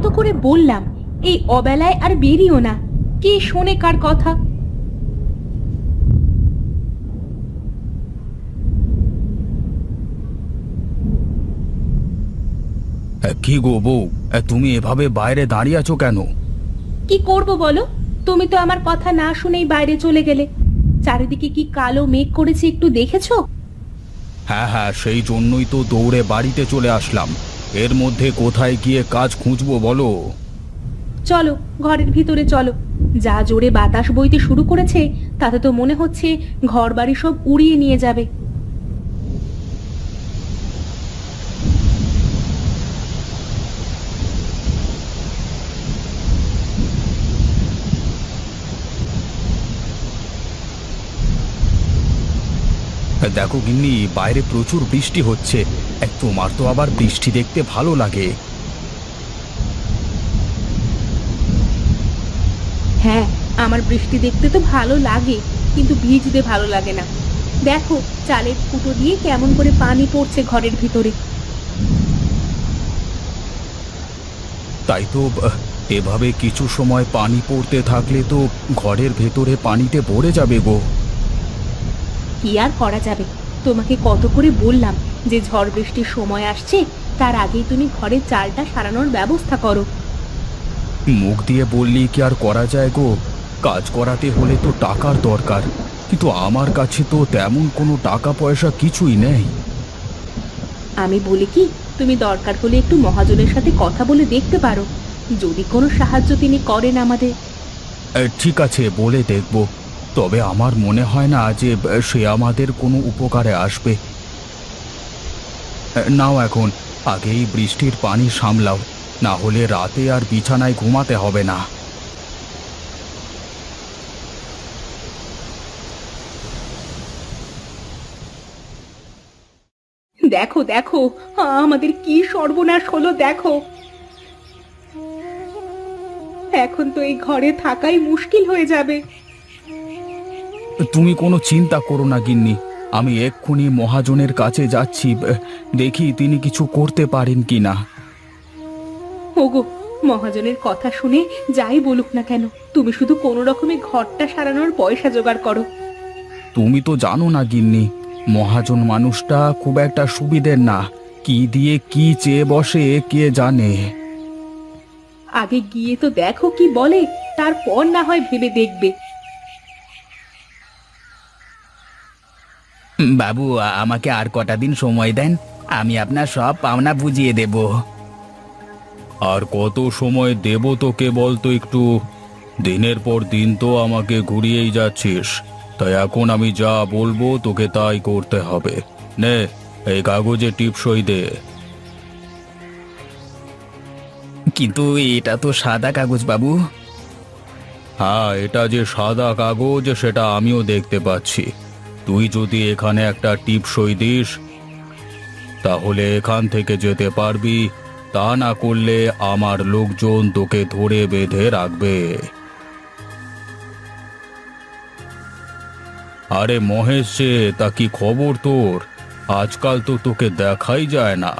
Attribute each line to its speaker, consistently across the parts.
Speaker 1: কত করে বললাম এই অবেলায় আর বেরিও না, কে শোনে কার কথা।
Speaker 2: কি গো বউ, তুমি এভাবে বাইরে দাঁড়িয়ে আছো কেন?
Speaker 1: কি করব বলো, তুমি তো আমার কথা না শুনেই বাইরে চলে গেলে। চারিদিকে কি কালো মেঘ করেছে একটু দেখেছো?
Speaker 2: হ্যাঁ হ্যাঁ, সেই জন্যই তো দৌড়ে বাড়িতে চলে আসলাম। এর মধ্যে কোথায় গিয়ে কাজ খুঁজবো বলো?
Speaker 1: চলো ঘরের ভিতরে চলো, যা জোরে বাতাস বইতে শুরু করেছে তাতে তো মনে হচ্ছে ঘর বাড়ি সব উড়িয়ে নিয়ে যাবে।
Speaker 2: দেখো গিন্নি, বাইরে প্রচুর বৃষ্টি হচ্ছে। তোমার তো আবার বৃষ্টি দেখতে ভালো লাগে।
Speaker 1: হ্যাঁ, আমার বৃষ্টি দেখতে তো ভালো লাগে, কিন্তু ভিজতে ভালো লাগে না। দেখো চালের ফুটো দিয়ে কেমন করে পানি পড়ছে ঘরের ভিতরে।
Speaker 2: তাই তো, এভাবে কিছু সময় পানি পড়তে থাকলে তো ঘরের ভেতরে পানিতে ভরে যাবে গো।
Speaker 1: কি আর করা যাবে, তোমাকে কত করে বললাম যে ঝড় বৃষ্টির সময় আসছে, তার আগেই তুমি ঘরের চালটা সারানোর ব্যবস্থা করো।
Speaker 2: মুখ দিয়ে বললি কি আর করা যায় গো? কাজ করাতে হলে তো টাকার দরকার, কিন্তু আমার কাছে তো তেমন কোনো টাকা পয়সা কিছুই নেই।
Speaker 1: আমি বলি কি, তুমি দরকার হলে একটু মহাজনের সাথে কথা বলে দেখতে পারো, যদি কোনো সাহায্য তিনি করেন আমাদের।
Speaker 2: ঠিক আছে, বলে দেখব। তবে আমার মনে হয় না যে সে আমাদের কোনো উপকারে আসবে। নাও এখন আগেই বৃষ্টির পানি সামলাও, না হলে রাতে আর বিছানায় ঘুমাতে হবে না।
Speaker 1: দেখো দেখো, আমাদের কি সর্বনাশ হলো দেখো। এখন তো এই ঘরে থাকাই মুশকিল হয়ে যাবে।
Speaker 2: তুমি কোনো চিন্তা করো না গিন্নি, আমি এক্ষুনি মহাজনের কাছে যাচ্ছি, দেখি তিনি কিছু করতে পারেন কিনা।
Speaker 1: ওগো, মহাজনের কথা শুনে যাই বলুক না কেন, তুমি শুধু কোনো রকমে ঘরটা সারানোর পয়সা জোগাড় করো।
Speaker 2: তুমি তো জানো না গিন্নি, মহাজন মানুষটা খুব একটা সুবিধের না। কি দিয়ে কি চেয়ে বসে কে জানে।
Speaker 1: আগে গিয়ে তো দেখো কি বলে, তারপর না হয় ভেবে দেখবে।
Speaker 2: বাবু, আমাকে আর কটা দিন সময় দেন, আমি আপনার সব পাওনা বুঝিয়ে দেব। আর কত সময় দেব তোকে বলতো একটু? দিনের পর দিন তো আমাকে ঘুরিয়েই যাচ্ছিস, তাই এখন আমি যা বলবো তোকে তাই করতে হবে। নে, এই কাগজে টিপসই দে। কিন্তু এটা তো সাদা কাগজ বাবু। হ্যাঁ, এটা যে সাদা কাগজ সেটা আমিও দেখতে পাচ্ছি। তুই যদি এখানে একটা টিপসই দিস তাহলে এখান থেকে যেতে পারবি, তা না করলে আমার লোকজন তোকে ধরে বেঁধে রাখবে। আরে মহেশ যে, তা কি খবর তোর? আজকাল তো তোকে দেখাই যায় না।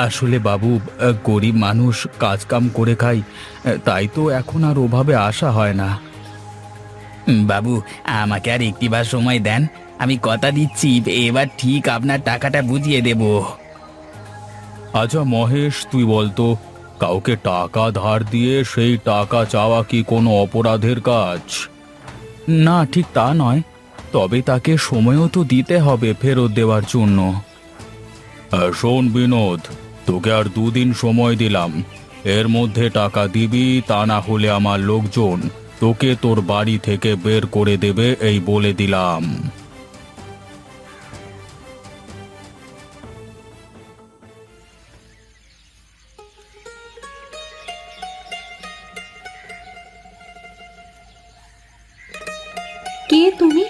Speaker 2: আসলে বাবু, গরিব মানুষ, কাজ কাম করে খাই, তাই তো এখন আর ওভাবে আসা হয় না। বাবু, আমাকে আর একটিবার সময় দেন, আমি কথা দিচ্ছি এবার ঠিক আপনার টাকাটা বুঝিয়ে দেব। আচ্ছা মহেশ, তুই বলতো, কাউকে টাকা ধার দিয়ে সেই টাকা চাওয়া কি কোনো অপরাধের কাজ? না, ঠিক তা নয়, তবে তাকে সময়ও তো দিতে হবে ফেরত দেওয়ার জন্য। শোন বিনোদ, তোকে আর 2 দিন সময় দিলাম, এর মধ্যে টাকা দিবি, তা না হলে আমার লোকজন তোকে তোর বাড়ি থেকে বের করে দেবে, এই বলে দিলাম।
Speaker 1: কে তুমি?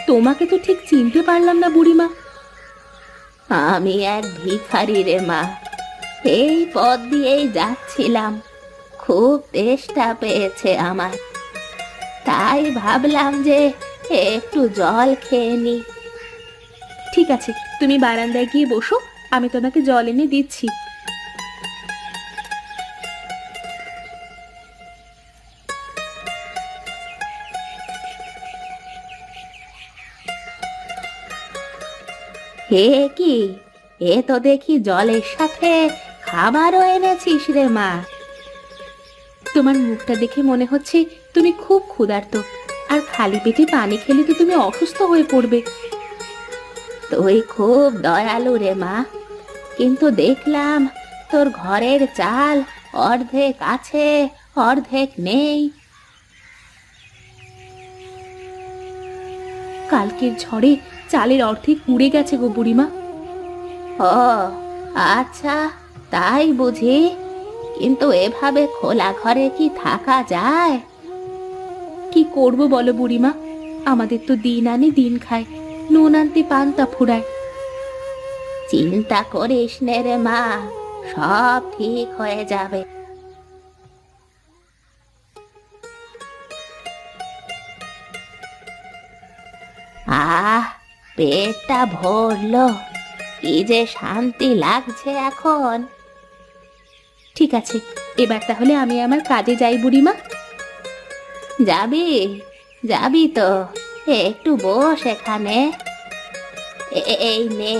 Speaker 1: তোমাকে তো ঠিক চিনতে পারলাম না বুড়িমা। আমি এক ভিখারি রে মা, এই পথ দিয়েই যাচ্ছিলাম, খুব তেষ্টা পেয়েছে আমার, তাই ভাবলাম যে একটু জল খেয়ে নি। ঠিক আছে, তুমি বারান্দায় গিয়ে বসো, আমি তোমাকে জল এনে দিচ্ছি। হে কি, এ তো দেখি জলের সাথে খাবারও এনেছিস রে মা। তোমার মুখটা দেখে মনে হচ্ছে তুমি খুব ক্ষুধার্ত, আর খালি পেটে পানি খেলে তো তুমি অসুস্থ হয়ে পড়বে। তুই খুব দয়ালু রে মা, কিন্তু দেখলাম তোর ঘরের চাল অর্ধেক আছে, অর্ধেক নেই। কালকের ঝড়ে চালের অর্ধেক উড়ে গেছে গো বুড়িমা। ও আচ্ছা, তাই বুঝি? কিন্তু এভাবে খোলা ঘরে কি থাকা যায়? কি করব বলো বুড়িমা, আমাদের তো দিন আনি দিন খায়, নুন আনতে পান্তা ফুরায়। চিন্তা করিস নে রে মা, সব ঠিক হয়ে যাবে। আহ, পেটটা ভরলো, কি যে শান্তি লাগছে এখন। ঠিক আছে, এবার তাহলে আমি আমার কাজে যাই বুড়িমা। যাবি? যাবি তো, একটু বস এখানে। এই নে,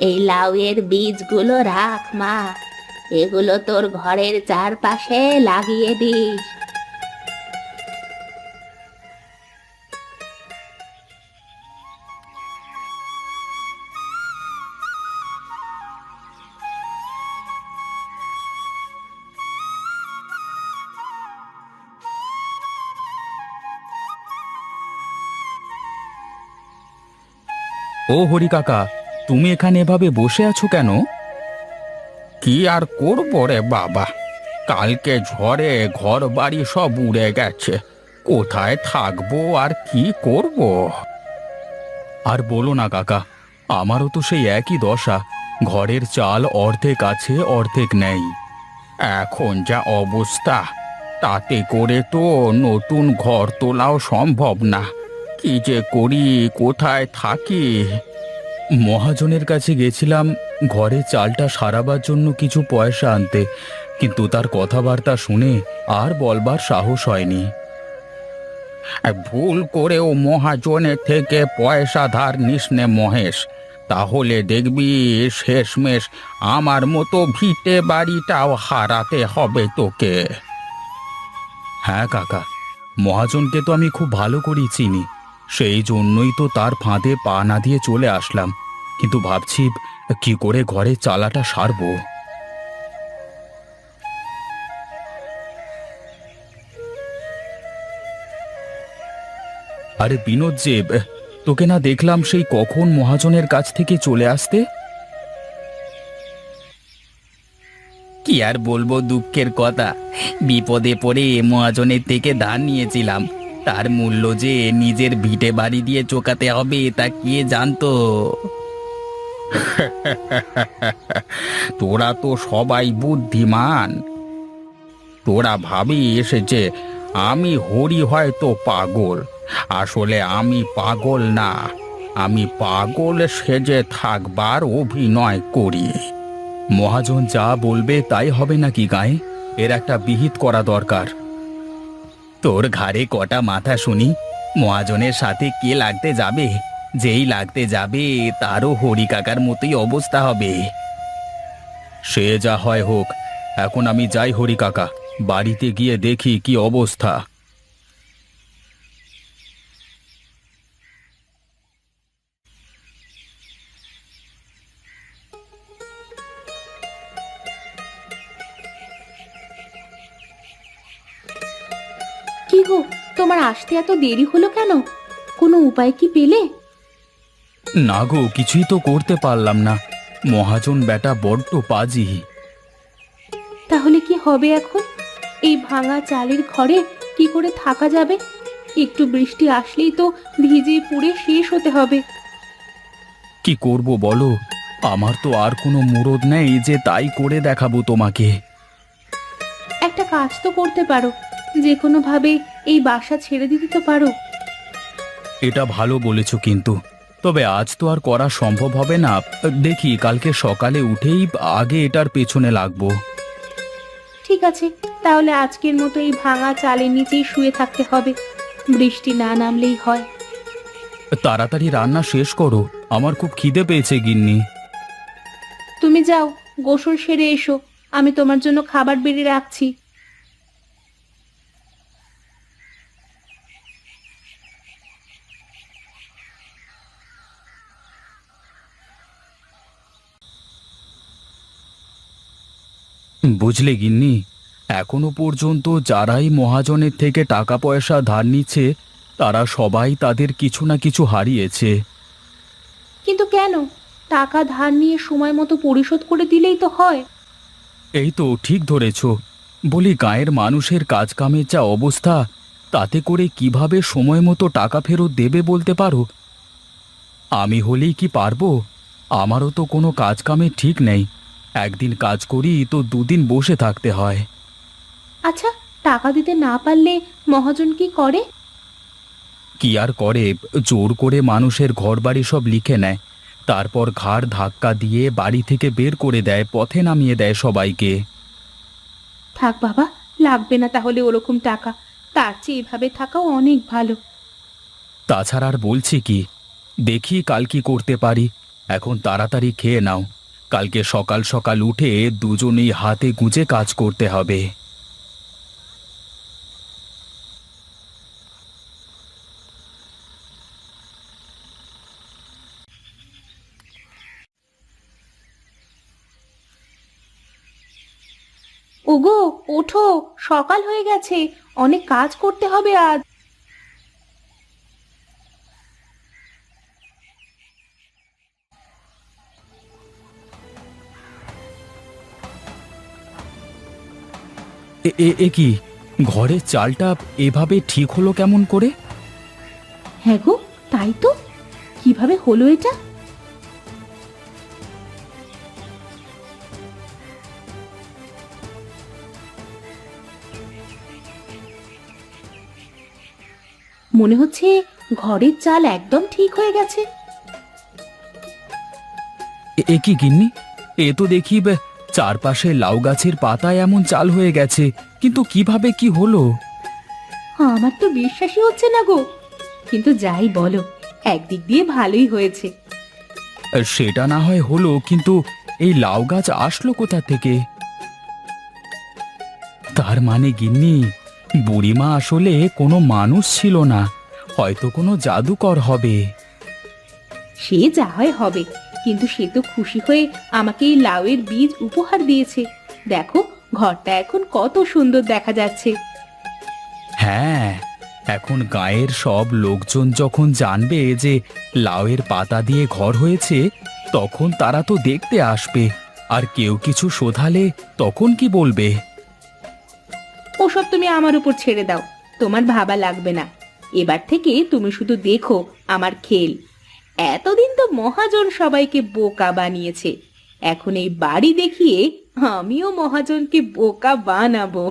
Speaker 1: এই লাউয়ের বীজগুলো রাখ মা, এগুলো তোর ঘরের চারপাশে লাগিয়ে দিস।
Speaker 2: ও হরি কাকা, তুমি এখানে এভাবে বসে আছো কেন? কি আর করবো রে বাবা, কালকে ঝড়ে ঘর বাড়ি সব উড়ে গেছে, কোথায় থাকবো আর কি করব? আর বলো না কাকা, আমারও তো সেই একই দশা, ঘরের চাল অর্ধেক আছে অর্ধেক নেই। এখন যা অবস্থা, তাতে করে তো নতুন ঘর তোলাও সম্ভব না। কি যে করি, কোথায় থাকি? মহাজনের কাছে গেছিলাম ঘরে চালটা সারাবার জন্য কিছু পয়সা আনতে, কিন্তু তার কথাবার্তা শুনে আর বলবার সাহস হয়নি। ভুল করেও মহাজনের থেকে পয়সা ধার নিস নে মহেশ, তাহলে দেখবি শেষমেশ আমার মতো ভিটে বাড়িটাও হারাতে হবে তোকে। হ্যাঁ কাকা, মহাজনকে তো আমি খুব ভালো করেই চিনি, সেই জন্যই তো তার ফাঁদে পা না দিয়ে চলে আসলাম, কিন্তু ভাবছি কি করে ঘরে চালাটা সারবো। আরে বিনোদ যে, তোকে না দেখলাম সেই কখন মহাজনের কাছ থেকে চলে আসতে? কি আর বলবো দুঃখের কথা, বিপদে পড়ে মহাজনের থেকে ধার নিয়েছিলাম, তার মূল্য যে নিজের ভিটে বাড়ি দিয়ে চোকাতে হবে তা কে জানতো। তোরা তো সবাই বুদ্ধিমান, তোরা ভাবিস যে আমি হরি হয়তো পাগল, আসলে আমি পাগল না, আমি পাগল সেজে থাকবার অভিনয় করি। মহাজন যা বলবে তাই হবে নাকি গায়ে? এর একটা বিহিত করা দরকার। তোর ঘাড়ে কটা মাথা শুনি, মহাজনের সাথে কে লাগতে যাবে? যেই লাগতে যাবে তারও হরি কাকার মতোই অবস্থা হবে। সে যা হয় হোক, এখন আমি যাই হরি কাকা, বাড়িতে গিয়ে দেখি কি অবস্থা।
Speaker 1: কি গো, তোমার আসতে এত দেরি হলো কেন? কোনো উপায় কি পেলে?
Speaker 2: না গো, কিছুই তো করতে পারলাম না, মহাজন বেটা বড্ড পাজি।
Speaker 1: তাহলে কি হবে এখন? এই ভাঙা চালের ঘরে কি করে থাকা যাবে? একটু বৃষ্টি আসলেই তো ভিজে পুড়ে শেষ হতে হবে।
Speaker 2: কি করব বলো, আমার তো আর কোনো মুরদ নেই যে তাই করে দেখাবো তোমাকে।
Speaker 1: একটা কাজ তো করতে পারো, যে কোনো ভাবে এই বাসা ছেড়ে দিতে তো পারো।
Speaker 2: এটা ভালো বলেছো, কিন্তু তবে আজ তো আর করা সম্ভব হবে না, দেখি কালকে সকালে উঠেই আগে এটার পেছনে লাগবো।
Speaker 1: ঠিক আছে, তাহলে আজকের মতো এই ভাঙা চালের নিচেই শুয়ে থাকতে হবে, বৃষ্টি না নামলেই হয়।
Speaker 2: তাড়াতাড়ি রান্না শেষ করো, আমার খুব খিদে পেয়েছে গিন্নি।
Speaker 1: তুমি যাও, গোসল সেরে এসো, আমি তোমার জন্য খাবার বেড়ে রাখছি।
Speaker 2: বুঝলে গিন্নি, এখনো পর্যন্ত যারাই মহাজনের থেকে টাকা পয়সা ধার নিচ্ছে তারা সবাই তাদের কিছু না কিছু হারিয়েছে।
Speaker 1: কিন্তু কেন? টাকা ধার নিয়ে সময় মতো পরিশোধ করে দিলেই তো হয়।
Speaker 2: এই তো ঠিক ধরেছ। বলি, গাঁয়ের মানুষের কাজ কামের যা অবস্থা, তাতে করে কিভাবে সময় মতো টাকা ফেরত দেবে বলতে পারো? আমি হলেই কি পারবো? আমারও তো কোনো কাজ কামের ঠিক নেই। একদিন কাজ করি তো দুদিন বসে থাকতে হয়।
Speaker 1: আচ্ছা, টাকা দিতে না পারলে মহাজন কি করে?
Speaker 2: কি আর করে, জোর করে মানুষের ঘরবাড়ি সব লিখে নেয়, তারপর ঘাড় ধাক্কা দিয়ে বাড়ি থেকে বের করে দেয়, পথে নামিয়ে দেয় সবাইকে।
Speaker 1: থাক বাবা, লাগবে না তাহলে ওরকম টাকা। তার চেয়ে এভাবে থাকাও অনেক ভালো।
Speaker 2: তাছাড়া আর বলছি কি, দেখি কাল কি করতে পারি। এখন তাড়াতাড়ি খেয়ে নাও, কালকে সকাল সকাল উঠে দুজনেই হাতে গুঁজে কাজ করতে হবে।
Speaker 1: ওগো, ওঠো, সকাল হয়ে গেছে, অনেক কাজ করতে হবে আজ।
Speaker 2: এ এ এ কি, ঘরের চালটা এভাবে ঠিক হলো কেমন করে?
Speaker 1: হ্যাঁ গো, তাই তো। কিভাবে হলো এটা? মনে হচ্ছে ঘরের চাল একদম ঠিক হয়ে গেছে।
Speaker 2: এ কি গিন্নি, এ তো দেখি চারপাশে লাউ গাছের পাতায় এমন চাল হয়ে গেছে, কিন্তু কিভাবে কি হলো?
Speaker 1: আমার তো বিশ্বাসই হচ্ছে না গো। কিন্তু যাই বলো, একদিক দিয়ে ভালোই হয়েছে।
Speaker 2: সেটা না হয় হলো, কিন্তু এই লাউ গাছ আসলো কোথা থেকে? তার মানে গিন্নি, বুড়িমা আসলে কোনো মানুষ ছিল না, হয়তো কোনো জাদুকর হবে।
Speaker 1: সে যা হয় হবে, কিন্তু সে তো খুশি হয়ে আমাকে এই লাউয়ের বীজ উপহার দিয়েছে। দেখো, ঘরটা এখন কত সুন্দর দেখা যাচ্ছে।
Speaker 2: হ্যাঁ, এখন গাঁয়ের সব লোকজন যখন জানবে যে লাউয়ের পাতা দিয়ে ঘর হয়েছে, তখন তারা তো দেখতে আসবে। আর কেউ কিছু শোধালে তখন কি বলবে?
Speaker 1: ওসব তুমি আমার উপর ছেড়ে দাও, তোমার ভাবা লাগবে না। এবার থেকে তুমি শুধু দেখো আমার খেল। এতদিন তো মহাজন সবাইকে বোকা বানিয়েছে, এখন এই বাড়ি দেখিয়ে আমিও মহাজনকে বোকা বানাবো।